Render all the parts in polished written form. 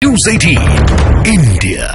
News 18 India.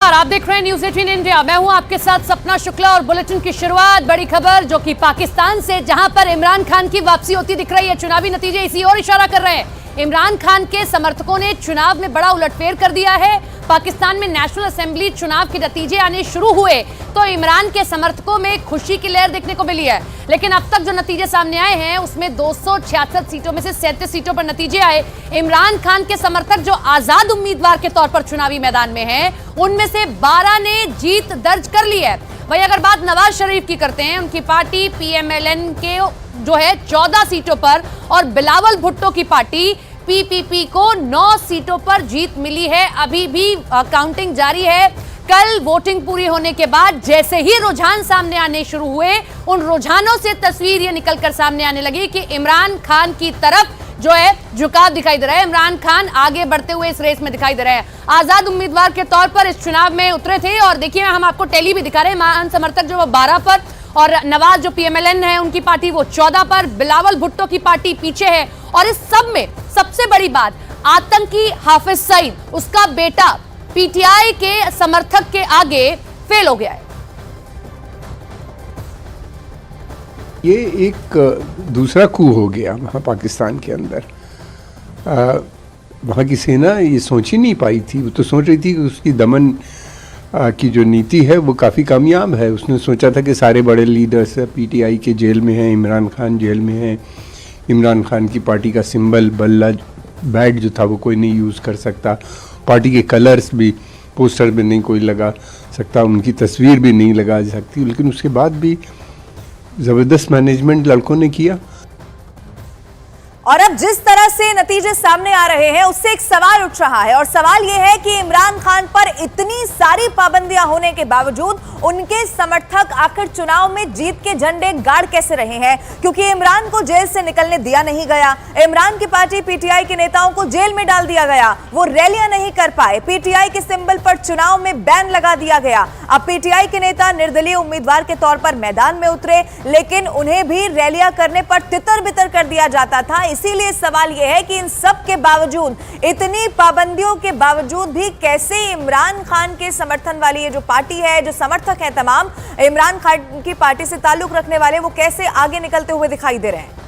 आप देख रहे हैं न्यूज़ 18 इंडिया। मैं हूं आपके साथ सपना शुक्ला और बुलेटिन की शुरुआत बड़ी खबर जो कि पाकिस्तान से, जहां पर इमरान खान की वापसी होती दिख रही है। चुनावी नतीजे इसी ओर इशारा कर रहे हैं। इमरान खान के समर्थकों ने चुनाव में बड़ा उलटफेर कर दिया है। पाकिस्तान में नेशनल असेंबली चुनाव के नतीजे आने शुरू हुए तो इमरान के समर्थकों में खुशी की लहर देखने को मिली है, लेकिन अब तक जो नतीजे सामने आए हैं उसमें 266 सीटों में से 37 सीटों पर नतीजे आए। इमरान खान के समर्थक जो आजाद उम्मीदवार के तौर पर चुनावी मैदान में हैं, उनमें से 12 ने जीत दर्ज कर ली है। वही अगर बात नवाज शरीफ की करते हैं, उनकी पार्टी PMLN के जो है 14 सीटों पर और बिलावल भुट्टो की पार्टी PPP को 9 सीटों पर जीत मिली है। अभी भी काउंटिंग जारी है। कल वोटिंग पूरी होने के बाद जैसे ही रुझान सामने आने शुरू हुए, उन रुझानों से तस्वीर ये निकलकर सामने आने लगी कि इमरान खान की तरफ जो है झुकाव दिखाई दे रहा है। इमरान खान आगे बढ़ते हुए इस रेस में दिखाई दे रहे हैं। आजाद उम्मीदवार के तौर पर इस चुनाव में उतरे थे और देखिए हम आपको टैली भी दिखा रहे हैं। महान समर्थक जो 12 पर और नवाज जो PMLN है उनकी पार्टी वो 14 पर, बिलावल भुट्टो की पार्टी पीछे है। और इस सब में सबसे बड़ी बात, आतंकी हाफिज सईद, उसका बेटा PTI के समर्थक के आगे फेल हो गया है। ये एक दूसरा कू हो गया वहाँ पाकिस्तान के अंदर। वहाँ की सेना ये सोच ही नहीं पाई थी। वो तो सोच रही थी कि उसकी दमन की जो नीति है वो काफ़ी कामयाब है। उसने सोचा था कि सारे बड़े लीडर्स PTI के जेल में हैं, इमरान खान जेल में हैं, इमरान खान की पार्टी का सिंबल बल्ला बैट जो था वो कोई नहीं यूज़ कर सकता, पार्टी के कलर्स भी पोस्टर में नहीं कोई लगा सकता, उनकी तस्वीर भी नहीं लगा सकती। लेकिन उसके बाद भी ज़बरदस्त मैनेजमेंट लड़कों ने किया। और अब जिस तरह से नतीजे सामने आ रहे हैं उससे एक सवाल उठ रहा है, और सवाल यह है कि इमरान खान पर इतनी सारी पाबंदियां होने के बावजूद उनके समर्थक आखिर चुनाव में जीत के झंडे गाड़ कैसे रहे हैं, क्योंकि इमरान को जेल से निकलने दिया नहीं गया। इमरान की पार्टी PTI के नेताओं को जेल में डाल दिया गया, वो रैलियां नहीं कर पाए, PTI के सिंबल पर चुनाव में बैन लगा दिया गया। अब PTI के नेता निर्दलीय उम्मीदवार के तौर पर मैदान में उतरे, लेकिन उन्हें भी रैलियां करने पर तितर बितर कर दिया जाता था। इसीलिए सवाल यह है कि इन सब के बावजूद, इतनी पाबंदियों के बावजूद भी कैसे इमरान खान के समर्थन वाली ये जो पार्टी है, जो समर्थक है तमाम इमरान खान की पार्टी से ताल्लुक रखने वाले, वो कैसे आगे निकलते हुए दिखाई दे रहे हैं।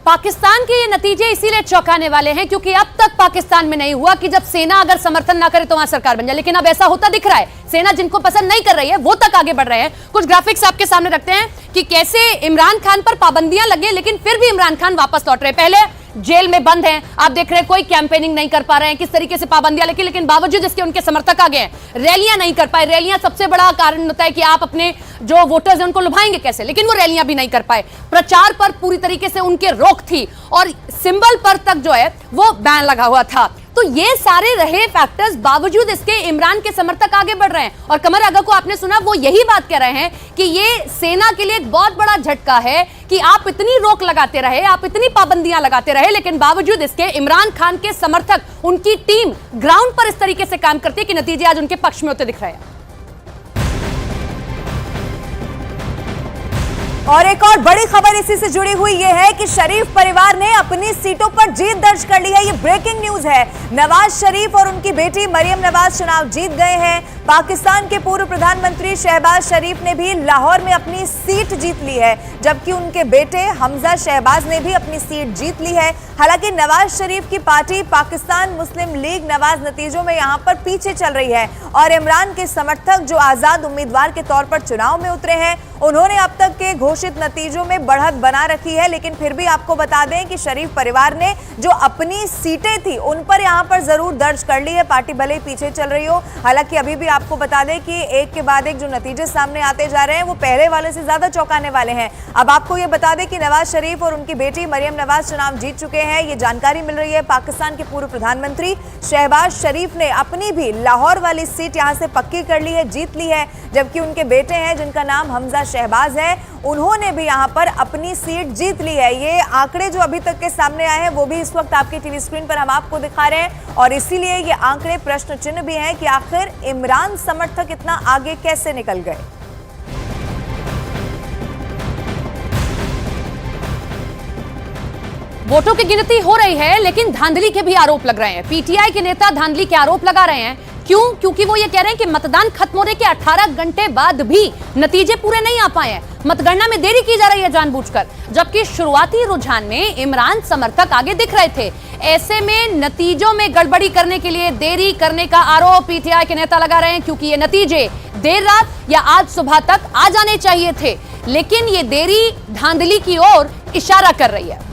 पाकिस्तान के ये नतीजे इसीलिए चौंकाने वाले हैं क्योंकि अब तक पाकिस्तान में नहीं हुआ कि जब सेना अगर समर्थन ना करे तो वहां सरकार बन जाए, लेकिन अब ऐसा होता दिख रहा है। सेना जिनको पसंद नहीं कर रही है वो तक आगे बढ़ रहे हैं। कुछ ग्राफिक्स आपके सामने रखते हैं कि कैसे इमरान खान पर पाबंदियां लगे लेकिन फिर भी इमरान खान वापस लौट रहे। पहले जेल में बंद हैं, आप देख रहे हैं कोई कैंपेनिंग नहीं कर पा रहे हैं, किस तरीके से पाबंदियां लगी, लेकिन बावजूद इसके उनके समर्थक आ गए हैं। रैलियां नहीं कर पाए। रैलियां सबसे बड़ा कारण होता है कि आप अपने जो वोटर्स हैं उनको लुभाएंगे कैसे, लेकिन वो रैलियां भी नहीं कर पाए। प्रचार पर पूरी तरीके से उनके रोक थी और सिंबल पर तक जो है वो बैन लगा हुआ था। तो ये सारे रहे फैक्टर्स, बावजूद इसके इमरान के समर्थक आगे बढ़ रहे हैं। और कमर अगा को आपने सुना, वो यही बात कह रहे हैं कि ये सेना के लिए एक बहुत बड़ा झटका है कि आप इतनी रोक लगाते रहे, आप इतनी पाबंदियां लगाते रहे, लेकिन बावजूद इसके इमरान खान के समर्थक, उनकी टीम ग्राउंड पर इस तरीके से काम करती है कि नतीजे आज उनके पक्ष में होते दिख रहे हैं। और एक और बड़ी खबर इसी से जुड़ी हुई यह है कि शरीफ परिवार ने अपनी सीटों पर जीत दर्ज कर ली है। ये ब्रेकिंग न्यूज है। नवाज शरीफ और उनकी बेटी मरियम नवाज चुनाव जीत गए हैं। पाकिस्तान के पूर्व प्रधानमंत्री शहबाज शरीफ ने भी लाहौर में अपनी सीट जीत ली है, जबकि उनके बेटे हमजा शहबाज ने भी अपनी सीट जीत ली है। हालांकि नवाज शरीफ की पार्टी पाकिस्तान मुस्लिम लीग नवाज नतीजों में यहां पर पीछे चल रही है और इमरान के समर्थक जो आजाद उम्मीदवार के तौर पर चुनाव में उतरे हैं, उन्होंने अब तक के घोषित नतीजों में बढ़त बना रखी है। लेकिन फिर भी आपको बता दें कि शरीफ परिवार ने जो अपनी सीटें थी उन पर यहां पर जरूर दर्ज कर ली है, पार्टी भले ही पीछे चल रही हो। हालांकि अभी भी आपको बता दें कि एक के बाद एक जो नतीजे सामने आते जा रहे हैं वो पहले वाले से ज्यादा चौंकाने वाले हैं। अब आपको ये बता दें कि नवाज शरीफ और उनकी बेटी मरियम नवाज चुनाव जीत चुके हैं। ये जानकारी मिल रही है। पाकिस्तान के पूर्व प्रधानमंत्री शहबाज शरीफ ने अपनी भी लाहौर वाली सीट यहां से पक्की कर ली है, जीत ली है, जबकि उनके बेटे हैं जिनका नाम हमजा शहबाज है, उन्होंने भी यहां पर अपनी सीट जीत ली है। ये आंकड़े जो अभी तक के सामने आए हैं वो भी इस वक्त आपकी टीवी स्क्रीन पर हम आपको दिखा रहे हैं, और इसीलिए ये आंकड़े प्रश्न चिन्ह भी हैं कि आखिर इमरान समर्थक इतना आगे कैसे निकल गए। वोटों की गिनती हो रही है, लेकिन धांधली के भी आरोप लग रहे हैं। पीटीआई के नेता धांधली के आरोप लगा रहे हैं। क्यों? क्योंकि वो ये कह रहे हैं कि मतदान खत्म होने के 18 घंटे बाद भी नतीजे पूरे नहीं आ पाए हैं। मतगणना में देरी की जा रही है जानबूझकर, जबकि शुरुआती रुझान में इमरान समर्थक आगे दिख रहे थे। ऐसे में नतीजों में गड़बड़ी करने के लिए देरी करने का आरोप पीटीआई के नेता लगा रहे हैं, क्योंकि ये नतीजे देर रात या आज सुबह तक आ जाने चाहिए थे, लेकिन ये देरी धांधली की ओर इशारा कर रही है।